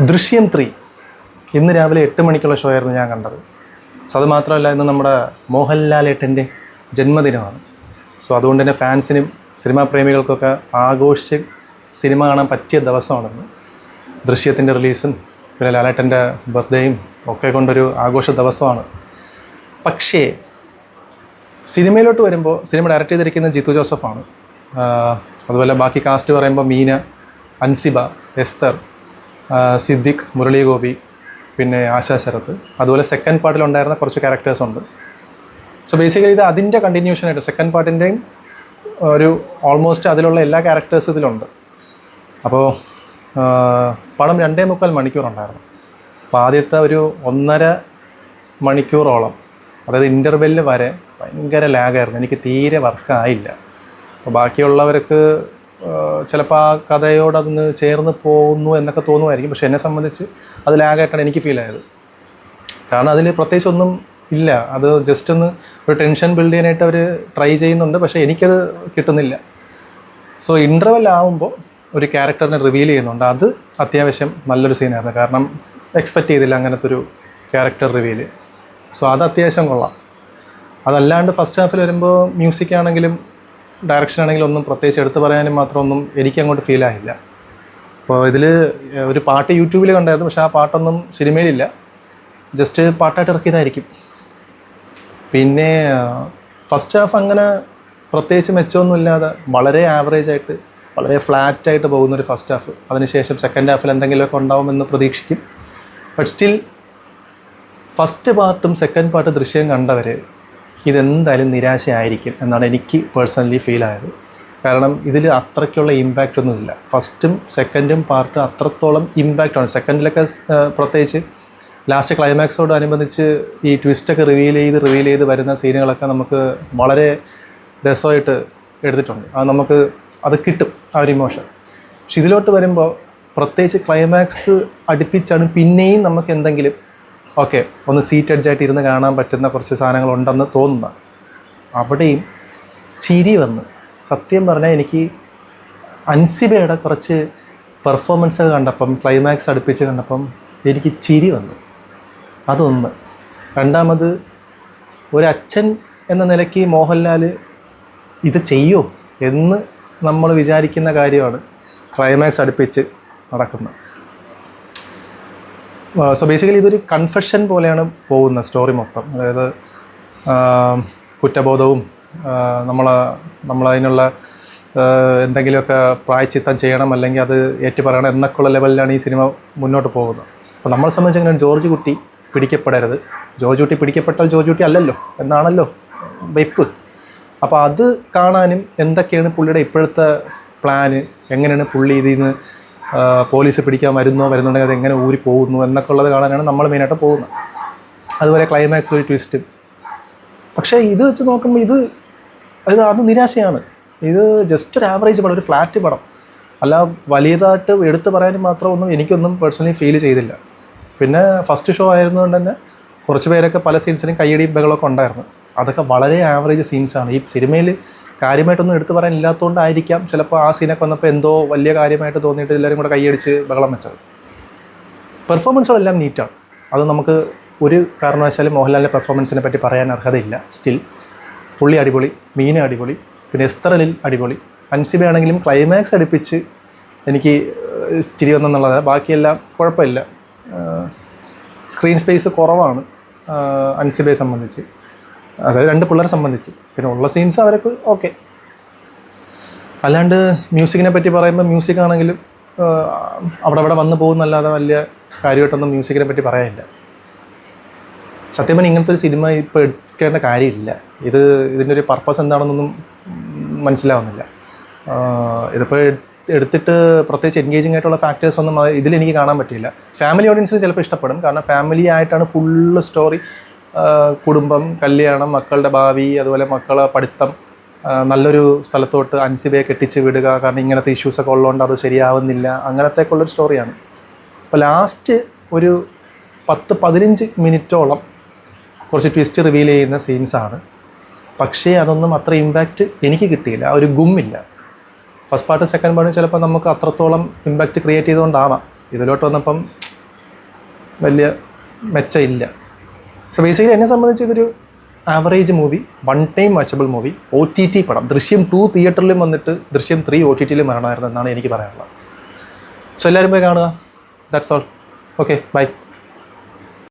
ദൃശ്യം 3 ഇന്ന് രാവിലെ 8 മണിക്കുള്ള ഷോ ആയിരുന്നു ഞാൻ കണ്ടത്. സോ അത് മാത്രമല്ല, ഇന്ന് നമ്മുടെ മോഹൻലാലേട്ടൻ്റെ ജന്മദിനമാണ്. സോ അതുകൊണ്ട് തന്നെ ഫാൻസിനും സിനിമാ പ്രേമികൾക്കൊക്കെ ആഘോഷിച്ച് സിനിമ കാണാൻ പറ്റിയ ദിവസമാണെന്ന്. ദൃശ്യത്തിൻ്റെ റിലീസും പിന്നെ ലാലേട്ടൻ്റെ ബർത്ത്ഡേയും ഒക്കെ കൊണ്ടൊരു ആഘോഷ ദിവസമാണ്. പക്ഷേ സിനിമയിലോട്ട് വരുമ്പോൾ സിനിമ ഡയറക്റ്റ് ചെയ്തിരിക്കുന്നത് ജിത്തു ജോസഫാണ്. അതുപോലെ ബാക്കി കാസ്റ്റ് പറയുമ്പോൾ മീന, അൻസിബ, എസ്തർ, സിദ്ദിഖ്, മുരളി ഗോപി, പിന്നെ ആശാ ശരത്ത്, അതുപോലെ സെക്കൻഡ് പാർട്ടിലുണ്ടായിരുന്ന കുറച്ച് ക്യാരക്ടേഴ്സുണ്ട്. സോ ബേസിക്കലി ഇത് അതിൻ്റെ കണ്ടിന്യൂഷനായിട്ട് സെക്കൻഡ് പാർട്ടിൻ്റെയും ഒരു ഓൾമോസ്റ്റ് അതിലുള്ള എല്ലാ ക്യാരക്ടേഴ്സും ഇതിലുണ്ട്. അപ്പോൾ പടം 2.25 മണിക്കൂറുണ്ടായിരുന്നു. അപ്പോൾ ആദ്യത്തെ ഒരു 1.5 മണിക്കൂറോളം, അതായത് ഇൻ്റർവെല്ലിൽ വരെ ഭയങ്കര ലാഗായിരുന്നു. എനിക്ക് തീരെ വർക്കായില്ല. അപ്പോൾ ബാക്കിയുള്ളവർക്ക് ചിലപ്പോൾ ആ കഥയോട് അതൊന്ന് ചേർന്ന് പോകുന്നു എന്നൊക്കെ തോന്നുമായിരിക്കും. പക്ഷെ എന്നെ സംബന്ധിച്ച് അത് ലാഗായിട്ടാണ് എനിക്ക് ഫീൽ ആയത്. കാരണം അതിൽ പ്രത്യേകിച്ച് ഒന്നും ഇല്ല. അത് ജസ്റ്റ് ഒന്ന് ഒരു ടെൻഷൻ ബിൽഡ് ചെയ്യാനായിട്ട് അവർ ട്രൈ ചെയ്യുന്നുണ്ട്, പക്ഷേ എനിക്കത് കിട്ടുന്നില്ല. സോ ഇൻ്റർവെൽ ആകുമ്പോൾ ഒരു ക്യാരക്ടറിനെ റിവീൽ ചെയ്യുന്നുണ്ട്. അത് അത്യാവശ്യം നല്ലൊരു സീനായിരുന്നു. കാരണം എക്സ്പെക്റ്റ് ചെയ്തില്ല അങ്ങനത്തെ ഒരു ക്യാരക്ടർ റിവീല്. സോ അത് അത്യാവശ്യം കൊള്ളാം. അതല്ലാണ്ട് ഫസ്റ്റ് ഹാഫിൽ വരുമ്പോൾ മ്യൂസിക് ആണെങ്കിലും ഡയറക്ഷൻ ആണെങ്കിലും ഒന്നും പ്രത്യേകിച്ച് എടുത്ത് പറയാനും മാത്രമൊന്നും എനിക്കങ്ങോട്ട് ഫീലായില്ല. അപ്പോൾ ഇതിൽ ഒരു പാട്ട് യൂട്യൂബിൽ കണ്ടായിരുന്നു, പക്ഷേ ആ പാട്ടൊന്നും സിനിമയിലില്ല. ജസ്റ്റ് പാട്ടായിട്ട് ഇറക്കിയതായിരിക്കും. പിന്നെ ഫസ്റ്റ് ഹാഫ് അങ്ങനെ പ്രത്യേകിച്ച് മെച്ചമൊന്നുമില്ലാതെ വളരെ ആവറേജായിട്ട് വളരെ ഫ്ലാറ്റായിട്ട് പോകുന്നൊരു ഫസ്റ്റ് ഹാഫ്. അതിനുശേഷം സെക്കൻഡ് ഹാഫിൽ എന്തെങ്കിലുമൊക്കെ ഉണ്ടാവുമെന്ന് പ്രതീക്ഷിക്കും. ബട്ട് സ്റ്റിൽ ഫസ്റ്റ് പാർട്ടും സെക്കൻഡ് പാർട്ട് ദൃശ്യം കണ്ടവർ ഇതെന്തായാലും നിരാശയായിരിക്കും എന്നാണ് എനിക്ക് പേഴ്സണലി ഫീൽ ആയത്. കാരണം ഇതിൽ അത്രയ്ക്കുള്ള ഇമ്പാക്റ്റ് ഒന്നുമില്ല. ഫസ്റ്റും സെക്കൻഡും പാർട്ട് അത്രത്തോളം ഇമ്പാക്റ്റാണ്. സെക്കൻഡിലൊക്കെ പ്രത്യേകിച്ച് ലാസ്റ്റ് ക്ലൈമാക്സോടനുബന്ധിച്ച് ഈ ട്വിസ്റ്റൊക്കെ റിവീൽ ചെയ്ത് വരുന്ന സീനുകളൊക്കെ നമുക്ക് വളരെ രസമായിട്ട് എടുത്തിട്ടുണ്ട്. അത് കിട്ടും, ആ ഒരു ഇമോഷൻ. പക്ഷെ ഇതിലോട്ട് വരുമ്പോൾ പ്രത്യേകിച്ച് ക്ലൈമാക്സ് അടുപ്പിച്ചാണ് പിന്നെയും നമുക്ക് എന്തെങ്കിലും ഓക്കെ ഒന്ന് സീറ്റ് അഡ്ജായിട്ട് ഇരുന്ന് കാണാൻ പറ്റുന്ന കുറച്ച് സാധനങ്ങളുണ്ടെന്ന് തോന്നുന്ന അവിടെയും ചിരി വന്ന്. സത്യം പറഞ്ഞാൽ എനിക്ക് അൻസിബയുടെ കുറച്ച് പെർഫോമൻസ് കണ്ടപ്പം, ക്ലൈമാക്സ് അടുപ്പിച്ച് കണ്ടപ്പം എനിക്ക് ചിരി വന്നു. അതൊന്ന്. രണ്ടാമത്, ഒരച്ഛൻ എന്ന നിലയ്ക്ക് മോഹൻലാൽ ഇത് ചെയ്യോ എന്ന് നമ്മൾ വിചാരിക്കുന്ന കാര്യമാണ് ക്ലൈമാക്സ് അടുപ്പിച്ച് നടക്കുന്നത്. സോ ബേസിക്കലി ഇതൊരു കൺഫെഷൻ പോലെയാണ് പോകുന്ന സ്റ്റോറി മൊത്തം. അതായത് കുറ്റബോധവും നമ്മളതിനുള്ള എന്തെങ്കിലുമൊക്കെ പ്രായച്ചിത്തം ചെയ്യണം, അല്ലെങ്കിൽ അത് ഏറ്റുപറയണം എന്നൊക്കെയുള്ള ലെവലിലാണ് ഈ സിനിമ മുന്നോട്ട് പോകുന്നത്. അപ്പോൾ നമ്മളെ സംബന്ധിച്ച് എങ്ങനെ ജോർജ് കുട്ടി പിടിക്കപ്പെടരുത്, ജോർജ് കുട്ടി പിടിക്കപ്പെട്ടാൽ ജോർജ് കുട്ടി അല്ലല്ലോ എന്നാണല്ലോ വെയ്പ്പ്. അപ്പോൾ അത് കാണാനും എന്തൊക്കെയാണ് പുള്ളിയുടെ ഇപ്പോഴത്തെ പ്ലാന്, എങ്ങനെയാണ് പുള്ളി ഇതിൽ നിന്ന് പോലീസ് പിടിക്കാൻ വരുന്നുണ്ടെങ്കിൽ അത് എങ്ങനെ ഊരി പോകുന്നു എന്നൊക്കെ ഉള്ളത് കാണാനാണ് നമ്മൾ മെയിനായിട്ട് പോകുന്നത്. അതുപോലെ ക്ലൈമാക്സ് ഒരു ട്വിസ്റ്റും. പക്ഷേ ഇത് വെച്ച് നോക്കുമ്പോൾ അത് നിരാശയാണ്. ഇത് ജസ്റ്റ് ഒരു ആവറേജ് പടം, ഒരു ഫ്ലാറ്റ് പടം അല്ല. വലിയതായിട്ട് എടുത്തു പറയാനും മാത്രമൊന്നും എനിക്കൊന്നും പേഴ്സണലി ഫീൽ ചെയ്തില്ല. പിന്നെ ഫസ്റ്റ് ഷോ ആയിരുന്നുകൊണ്ട് തന്നെ കുറച്ച് പേരൊക്കെ പല സീൻസിനും കയ്യടിയും ബഹളമൊക്കെ ഉണ്ടായിരുന്നു. അതൊക്കെ വളരെ ആവറേജ് സീൻസാണ്. ഈ സിനിമയിൽ കാര്യമായിട്ടൊന്നും എടുത്തു പറയാനില്ലാത്തതുകൊണ്ടായിരിക്കാം ചിലപ്പോൾ ആ സീനൊക്കെ വന്നപ്പോൾ എന്തോ വലിയ കാര്യമായിട്ട് തോന്നിയിട്ട് എല്ലാവരും കൂടെ കൈയടിച്ച് ബഹളം വെച്ചത്. പെർഫോമൻസുകളെല്ലാം നീറ്റാണ്. അത് നമുക്ക് ഒരു കാരണവശാലും മോഹൻലാലിൻ്റെ പെർഫോമൻസിനെ പറ്റി പറയാൻ അർഹതയില്ല. സ്റ്റിൽ പുള്ളി അടിപൊളി, മീന അടിപൊളി, പിന്നെ എസ്തറിൽ അടിപൊളി. അൻസിബ ആണെങ്കിലും ക്ലൈമാക്സ് അടുപ്പിച്ച് എനിക്ക് ചിരി വന്നെന്നുള്ളത്. ബാക്കിയെല്ലാം കുഴപ്പമില്ല. സ്ക്രീൻ സ്പേസ് കുറവാണ് അൻസിബയെ സംബന്ധിച്ച്, അതായത് 2 പിള്ളേരെ സംബന്ധിച്ച്. പിന്നെ ഉള്ള സീൻസ് അവർക്ക് ഓക്കെ. അല്ലാണ്ട് മ്യൂസിക്കിനെ പറ്റി പറയുമ്പോൾ മ്യൂസിക് ആണെങ്കിലും അവിടെ വന്ന് പോകുന്നല്ലാതെ വലിയ കാര്യമായിട്ടൊന്നും മ്യൂസിക്കിനെ പറ്റി പറയാനില്ല. സത്യം പറഞ്ഞാൽ ഇങ്ങനത്തെ ഒരു സിനിമ ഇപ്പോൾ എടുക്കേണ്ട കാര്യമില്ല. ഇതിൻ്റെ ഒരു പർപ്പസ് എന്താണെന്നൊന്നും മനസ്സിലാവുന്നില്ല. ഇതിപ്പോൾ എടുത്തിട്ട് പ്രത്യേകിച്ച് എൻഗേജിങ് ആയിട്ടുള്ള ഫാക്ടേഴ്സ് ഒന്നും ഇതിലെനിക്ക് കാണാൻ പറ്റില്ല. ഫാമിലി ഓഡിയൻസിന് ചിലപ്പോൾ ഇഷ്ടപ്പെടും. കാരണം ഫാമിലി ആയിട്ടാണ് ഫുള്ള് സ്റ്റോറി. കുടുംബം, കല്യാണം, മക്കളുടെ ഭാവി, അതുപോലെ മക്കളെ പഠിത്തം, നല്ലൊരു സ്ഥലത്തോട്ട് അൻസിബയെ കെട്ടിച്ച് വിടുക, കാരണം ഇങ്ങനത്തെ ഇഷ്യൂസൊക്കെ ഉള്ളതുകൊണ്ട് അത് ശരിയാവുന്നില്ല, അങ്ങനത്തേക്കുള്ളൊരു സ്റ്റോറിയാണ്. അപ്പോൾ ലാസ്റ്റ് ഒരു 10-15 മിനിറ്റോളം കുറച്ച് ട്വിസ്റ്റ് റിവീൽ ചെയ്യുന്ന സീൻസാണ്. പക്ഷേ അതൊന്നും അത്ര ഇമ്പാക്റ്റ് എനിക്ക് കിട്ടിയില്ല. ആ ഒരു ഗുമ്മില്ല. ഫസ്റ്റ് പാർട്ട് സെക്കൻഡ് പാർട്ട് ചിലപ്പോൾ നമുക്ക് അത്രത്തോളം ഇമ്പാക്റ്റ് ക്രിയേറ്റ് ചെയ്തുകൊണ്ടാവാം. ഇതിലോട്ട് വന്നപ്പം വലിയ മെച്ചമില്ല. സോ ബേസിക്കലി എന്നെ സംബന്ധിച്ച് ഇതൊരു average movie, one time watchable movie. OTT പടം. ദൃശ്യം 2 തിയേറ്ററിലും വന്നിട്ട് ദൃശ്യം 3 OTTയിലും വരണമായിരുന്നു എന്നാണ് എനിക്ക് പറയാനുള്ളത്. സോ എല്ലാവരും പോയി കാണുക. That's all. Okay, by.